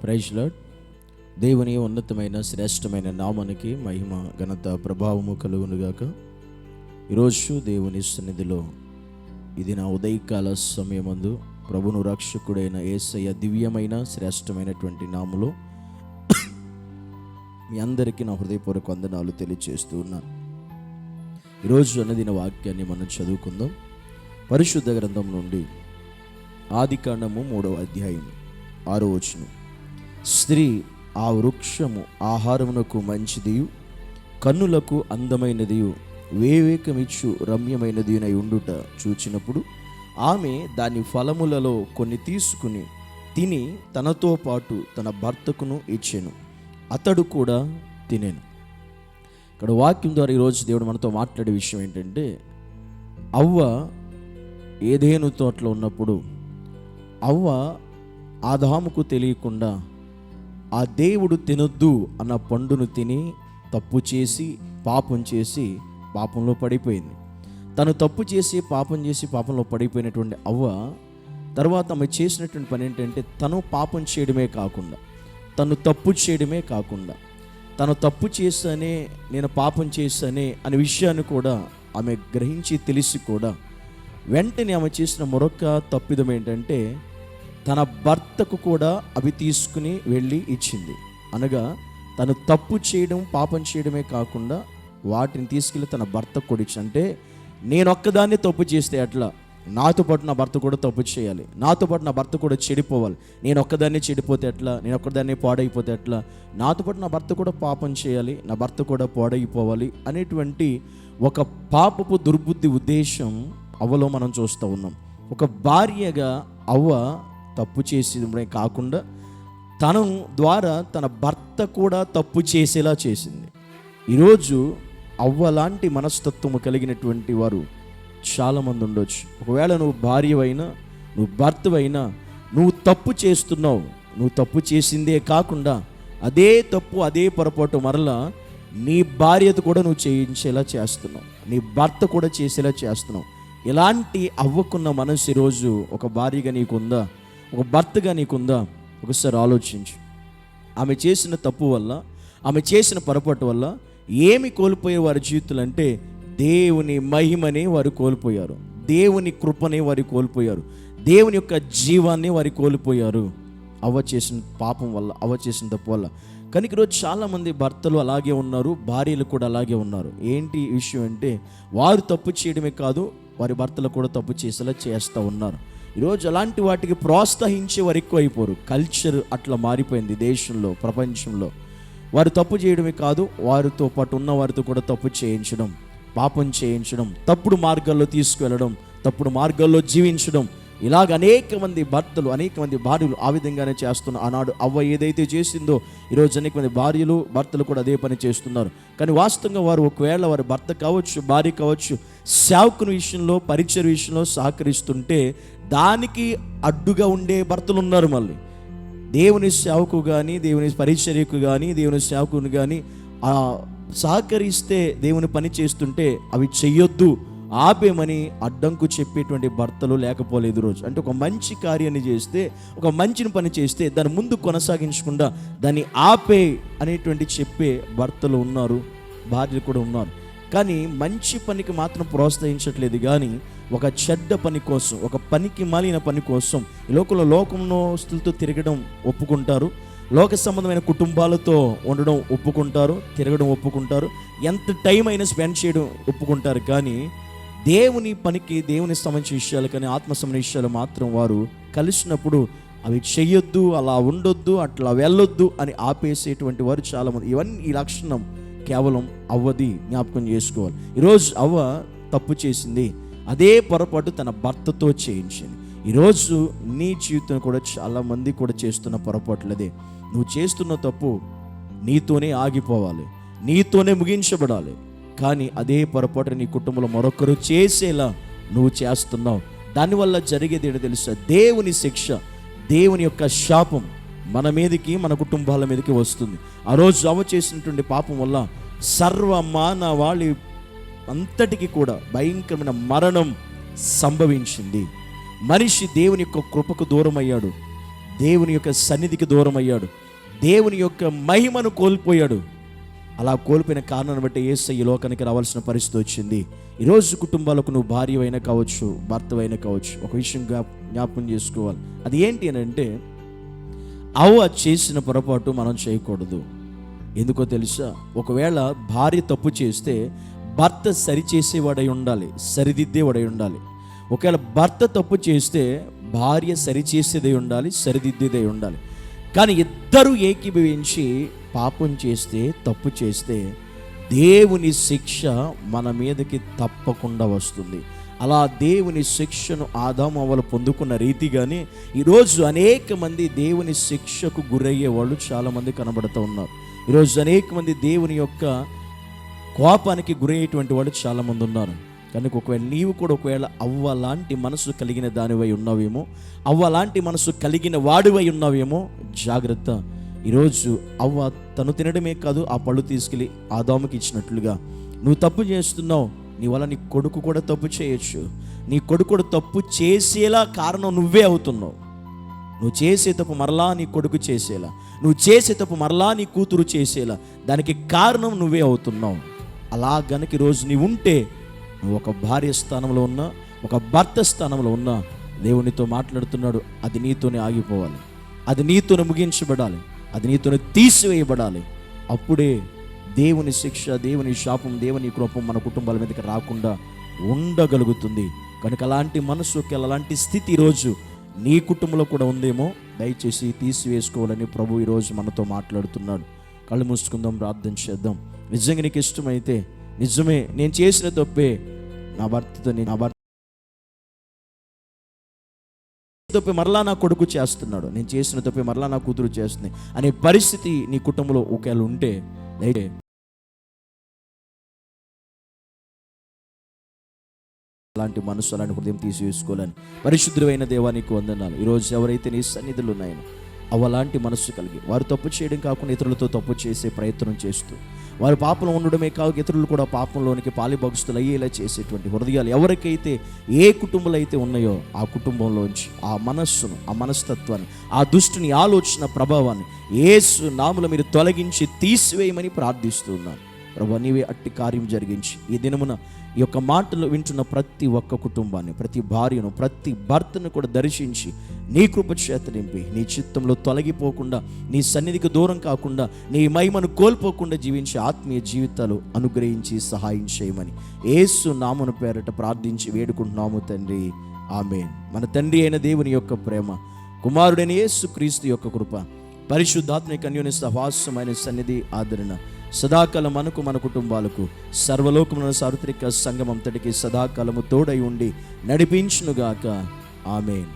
Praise lord. దేవుని ఉన్నతమైన శ్రేష్టమైన నామానికి మహిమ ఘనత ప్రభావము కలుగునుగాక. ఈరోజు దేవుని సన్నిధిలో ఇది నా ఉదయకాల సమయమందు ప్రభును రక్షకుడైన యేసయ్య దివ్యమైన శ్రేష్టమైనటువంటి నామములో మీ అందరికీ నా హృదయపూర్వక వందనాలు తెలియజేస్తూ ఉన్నాను. ఈరోజు అన్నదిన వాక్యాన్ని మనం చదువుకుందాం. పరిశుద్ధ గ్రంథం నుండి ఆదికాండము 3వ అధ్యాయం 6వ వచనం. స్త్రీ ఆ వృక్షము ఆహారమునకు మంచిదియు కన్నులకు అందమైనదియు వివేకమిచ్చు రమ్యమైనదియునై ఉండుట చూచినప్పుడు ఆమె దాని ఫలములలో కొన్ని తీసుకుని తిని తనతో పాటు తన భర్తకును ఇచ్చెను, అతడు కూడా తినెను. ఇక్కడ వాక్యం ద్వారా ఈరోజు దేవుడు మనతో మాట్లాడే విషయం ఏంటంటే, అవ్వ ఏదేను తోటలో ఉన్నప్పుడు అవ్వ ఆదాముకు తెలియకుండా ఆ దేవుడు తినొద్దు అన్న పండును తిని తప్పు చేసి పాపం చేసి పాపంలో పడిపోయింది. తను తప్పు చేసి పాపం చేసి పాపంలో పడిపోయినటువంటి అవ్వ తర్వాత ఆమె చేసినటువంటి పని ఏంటంటే, తను పాపం చేయడమే కాకుండా తను తప్పు చేయడమే కాకుండా తను తప్పు చేశానే నేను పాపం చేశానే అనే విషయాన్ని కూడా ఆమె గ్రహించి తెలిసి కూడా వెంటనే ఆమె చేసిన మరొక తప్పిదం ఏంటంటే, తన భర్తకు కూడా అవి తీసుకుని వెళ్ళి ఇచ్చింది. అనగా తను తప్పు చేయడం పాపం చేయడమే కాకుండా వాటిని తీసుకెళ్ళి తన భర్తకు కూడా ఇచ్చి, అంటే నేను ఒక్కదాన్ని తప్పు చేస్తే అట్లా నాతో పాటు నా భర్త కూడా తప్పు చేయాలి, నాతో పాటు నా భర్త కూడా చెడిపోవాలి, నేను ఒక్కదాన్ని చెడిపోతే ఎట్లా, నేను ఒక్కదాన్ని పాడైపోతే ఎట్లా, నాతో పాటు నా భర్త కూడా పాపం చేయాలి, నా భర్త కూడా పాడైపోవాలి అనేటువంటి ఒక పాపపు దుర్బుద్ధి ఉద్దేశం అవ్వలో మనం చూస్తూ ఉన్నాం. ఒక భార్యగా అవ్వ తప్పు చేసేదే కాకుండా తన ద్వారా తన భర్త కూడా తప్పు చేసేలా చేసింది. ఈరోజు అవ్వ లాంటి మనస్తత్వము కలిగినటువంటి వారు చాలామంది ఉండొచ్చు. ఒకవేళ నువ్వు భార్యవైనా నువ్వు భర్తవైనా నువ్వు తప్పు చేస్తున్నావు, నువ్వు తప్పు చేసిందే కాకుండా అదే తప్పు అదే పొరపాటు మరలా నీ భార్యతో కూడా నువ్వు చేయించేలా చేస్తున్నావు, నీ భర్త కూడా చేసేలా చేస్తున్నావు. ఇలాంటి అవ్వకున్న మనసు ఈరోజు ఒక భార్యగా నీకుందా, ఒక భర్తగా నీకుందా? ఒకసారి ఆలోచించు. ఆమె చేసిన తప్పు వల్ల, ఆమె చేసిన పొరపాటు వల్ల ఏమి కోల్పోయే వారి జీవితాలు అంటే, దేవుని మహిమని వారు కోల్పోయారు, దేవుని కృపని వారు కోల్పోయారు, దేవుని యొక్క జీవాన్ని వారు కోల్పోయారు అవ్వ చేసిన పాపం వల్ల, అవ్వ చేసిన తప్పు వల్ల. కనుక ఈరోజు చాలామంది భర్తలు అలాగే ఉన్నారు, భార్యలు కూడా అలాగే ఉన్నారు. ఏంటి విషయం అంటే, వారు తప్పు చేయడమే కాదు వారి భర్తలు కూడా తప్పు చేసేలా చేస్తూ ఉన్నారు. ఈరోజు అలాంటి వాటికి ప్రోత్సహించే వారు ఎక్కువ అయిపోరు. కల్చర్ అట్లా మారిపోయింది దేశంలో, ప్రపంచంలో. వారు తప్పు చేయడమే కాదు వారితో పాటు ఉన్న వారితో కూడా తప్పు చేయించడం, పాపం చేయించడం, తప్పుడు మార్గాల్లో తీసుకువెళ్ళడం, తప్పుడు మార్గాల్లో జీవించడం, ఇలాగ అనేక మంది భర్తలు అనేక మంది భార్యలు ఆ విధంగానే చేస్తున్న. ఆనాడు అవ్వ ఏదైతే చేసిందో ఈరోజు అనేక మంది భార్యలు భర్తలు కూడా అదే పని చేస్తున్నారు. కానీ వాస్తవంగా వారు ఒకవేళ వారి భర్త కావచ్చు, భార్య కావచ్చు, సేవకుని విషయంలో, పరిచయ విషయంలో సహకరిస్తుంటే దానికి అడ్డుగా ఉండే భర్తలు ఉన్నారు. మళ్ళీ దేవుని సేవకు కానీ, దేవుని పరిచర్యకు కానీ, దేవుని సేవకుని కానీ సహకరిస్తే దేవుని పని చేస్తుంటే అవి చెయ్యొద్దు, ఆపేమని అడ్డంకు చెప్పేటువంటి భర్తలు లేకపోలేదు రోజు. అంటే ఒక మంచి కార్యాన్ని చేస్తే, ఒక మంచిని పని చేస్తే దాన్ని ముందు కొనసాగించకుండా దాన్ని ఆపే అనేటువంటి చెప్పే భర్తలు ఉన్నారు, భార్యలు కూడా ఉన్నారు. కానీ మంచి పనికి మాత్రం ప్రోత్సహించట్లేదు. కానీ ఒక చెడ్డ పని కోసం, ఒక పనికి మాలిన పని కోసం ఈ లోకంలో తిరగడం ఒప్పుకుంటారు, లోక సంబంధమైన కుటుంబాలతో ఉండడం ఒప్పుకుంటారు, తిరగడం ఒప్పుకుంటారు, ఎంత టైం అయినా స్పెండ్ చేయడం ఒప్పుకుంటారు. కానీ దేవుని పనికి, దేవుని సంబంధించిన విషయాలు కానీ ఆత్మ సంబంధించిన విషయాలు మాత్రం వారు కలిసినప్పుడు అవి చెయ్యొద్దు, అలా ఉండొద్దు, అట్లా వెళ్ళొద్దు అని ఆపేసేటువంటి వారు చాలామంది. ఈ లక్షణం కేవలం అవ్వది, జ్ఞాపకం చేసుకోవాలి. ఈరోజు అవ్వ తప్పు చేసింది, అదే పొరపాటు తన భర్తతో చేయించింది. ఈరోజు నీ జీవితం కూడా చాలామంది కూడా చేస్తున్న పొరపాట్లు అదే. నువ్వు చేస్తున్న తప్పు నీతోనే ఆగిపోవాలి, నీతోనే ముగించబడాలి. కానీ అదే పొరపాటు నీ కుటుంబంలో మరొకరు చేసేలా నువ్వు చేస్తున్నావు. దానివల్ల జరిగేది ఏంటో తెలుసా? దేవుని శిక్ష, దేవుని యొక్క శాపం మన మీదకి, మన కుటుంబాల మీదకి వస్తుంది. ఆ రోజు అవ్వ చేసినటువంటి పాపం వల్ల సర్వ మానవాళి అంతటికి కూడా భయంకరమైన మరణం సంభవించింది. మనిషి దేవుని యొక్క కృపకు దూరం అయ్యాడు, దేవుని యొక్క సన్నిధికి దూరం అయ్యాడు, దేవుని యొక్క మహిమను కోల్పోయాడు. అలా కోల్పోయిన కారణాన్ని బట్టి యేసయ్య ఈ లోకానికి రావాల్సిన పరిస్థితి వచ్చింది. ఈరోజు కుటుంబాలకు నువ్వు భార్య అయినా కావచ్చు, భర్త అయినా కావచ్చు, ఒక విషయం జ్ఞాపకం చేసుకోవాలి. అది ఏంటి అని అంటే, అవ్వ చేసిన పొరపాటు మనం చేయకూడదు. ఎందుకో తెలుసా? ఒకవేళ భార్య తప్పు చేస్తే భర్త సరిచేసేవాడై ఉండాలి, సరిదిద్దేవాడై ఉండాలి. ఒకవేళ భర్త తప్పు చేస్తే భార్య సరిచేసేదై ఉండాలి, సరిదిద్దేదై ఉండాలి. కానీ ఇద్దరు ఏకీభవించి పాపం చేస్తే, తప్పు చేస్తే దేవుని శిక్ష మన మీదకి తప్పకుండా వస్తుంది. అలా దేవుని శిక్షను ఆదాము అవ్వలు పొందుకున్న రీతిగానే ఈరోజు అనేక మంది దేవుని శిక్షకు గురయ్యే వాళ్ళు చాలామంది కనబడుతూ ఉన్నారు. ఈరోజు అనేక మంది దేవుని యొక్క కోపానికి గురయ్యేటువంటి వాళ్ళు చాలామంది ఉన్నారు. కనుక ఒకవేళ నీవు కూడా ఒకవేళ అవ్వ లాంటి మనసు కలిగిన దానివై ఉన్నావేమో, అవ్వ లాంటి మనసు కలిగిన వాడివై ఉన్నావేమో, జాగ్రత్త. ఈరోజు అవ్వ తను తినడమే కాదు, ఆ పళ్ళు తీసుకెళ్ళి ఆదాముకి ఇచ్చినట్లుగా నువ్వు తప్పు చేస్తున్నావు, నీ వల్ల నీ కొడుకు కూడా తప్పు చేయొచ్చు. నీ కొడుకు కూడా తప్పు చేసేలా కారణం నువ్వే అవుతున్నావు. నువ్వు చేసే తప్పు మరలా నీ కొడుకు చేసేలా, నువ్వు చేసే తప్పు మరలా నీ కూతురు చేసేలా, దానికి కారణం నువ్వే అవుతున్నావు. అలా గనక ఈరోజు నీవు ఉంటే, నువ్వు ఒక భార్య స్థానంలో ఉన్నా, ఒక భర్త స్థానంలో ఉన్నా, దేవునితో మాట్లాడుతున్నాడు. అది నీతోనే ఆగిపోవాలి, అది నీతోనే ముగించబడాలి, అది నీతోనే తీసివేయబడాలి. అప్పుడే దేవుని శిక్ష, దేవుని శాపం, దేవుని కోపం మన కుటుంబాల మీదకి రాకుండా ఉండగలుగుతుంది. కనుక అలాంటి మనసుకి, అలాంటి స్థితి ఈరోజు నీ కుటుంబంలో కూడా ఉందేమో, దయచేసి తీసివేసుకోవాలని ప్రభు ఈరోజు మనతో మాట్లాడుతున్నాడు. కళ్ళు మూసుకుందాం, ప్రార్థన చేద్దాం. నిజంగా నీకు ఇష్టమైతే, నిజమే నేను చేసిన తప్పే, నా భర్తతో తప్పే మరలా నా కొడుకు చేస్తున్నాడు, నేను చేసిన తప్పే మరలా నా కూతురు చేస్తుంది అనే పరిస్థితి నీ కుటుంబంలో ఒకవేళ ఉంటే, అయితే అలాంటి మనసు, అలాంటి హృదయం తీసివేసుకోవాలని పరిశుద్ధమైన దేవానికి వందనాలు. ఈరోజు ఎవరైతే నీ సన్నిధులు ఉన్నాయో, అవలాంటి మనస్సు కలిగి వారు తప్పు చేయడం కాకుండా ఇతరులతో తప్పు చేసే ప్రయత్నం చేస్తూ, వారు పాపంలో ఉండడమే కాక ఇతరులు కూడా పాపంలోనికి పాలిభాగస్తులు అయ్యేలా చేసేటువంటి హృదయాలు ఎవరికైతే, ఏ కుటుంబాలు అయితే ఉన్నాయో, ఆ కుటుంబంలోంచి ఆ మనస్సును, ఆ మనస్తత్వాన్ని, ఆ దుష్టుని ఆలోచన ప్రభావాన్ని యేసు నామములో మీరు తొలగించి తీసివేయమని ప్రార్థిస్తున్నాను. ప్రభువా, నీవే అట్టి కార్యం జరిగించి ఈ దినమున ఈ యొక్క మాటలు వింటున్న ప్రతి ఒక్క కుటుంబాన్ని, ప్రతి భార్యను, ప్రతి భర్తను కూడా దర్శించి నీ కృప చేత నింపి, నీ చిత్తంలో తొలగిపోకుండా, నీ సన్నిధికి దూరం కాకుండా, నీ మహిమను కోల్పోకుండా జీవించే ఆత్మీయ జీవితాలు అనుగ్రహించి సహాయం చేయమని యేసు నామమున పేరట ప్రార్థించి వేడుకుంటున్నాము తండ్రి, ఆమేన్. మన తండ్రి అయిన దేవుని యొక్క ప్రేమ, కుమారుడైన యేసు క్రీస్తు యొక్క కృప, పరిశుద్ధాత్మ అన్యోన్య సహవాసమైన సన్నిధి, ఆదరణ సదాకాలం మనకు, మన కుటుంబాలకు, సర్వలోకమున సార్వత్రిక సంఘం అంతటికి సదాకాలము తోడై ఉండి నడిపించునుగాక. ఆమేన్.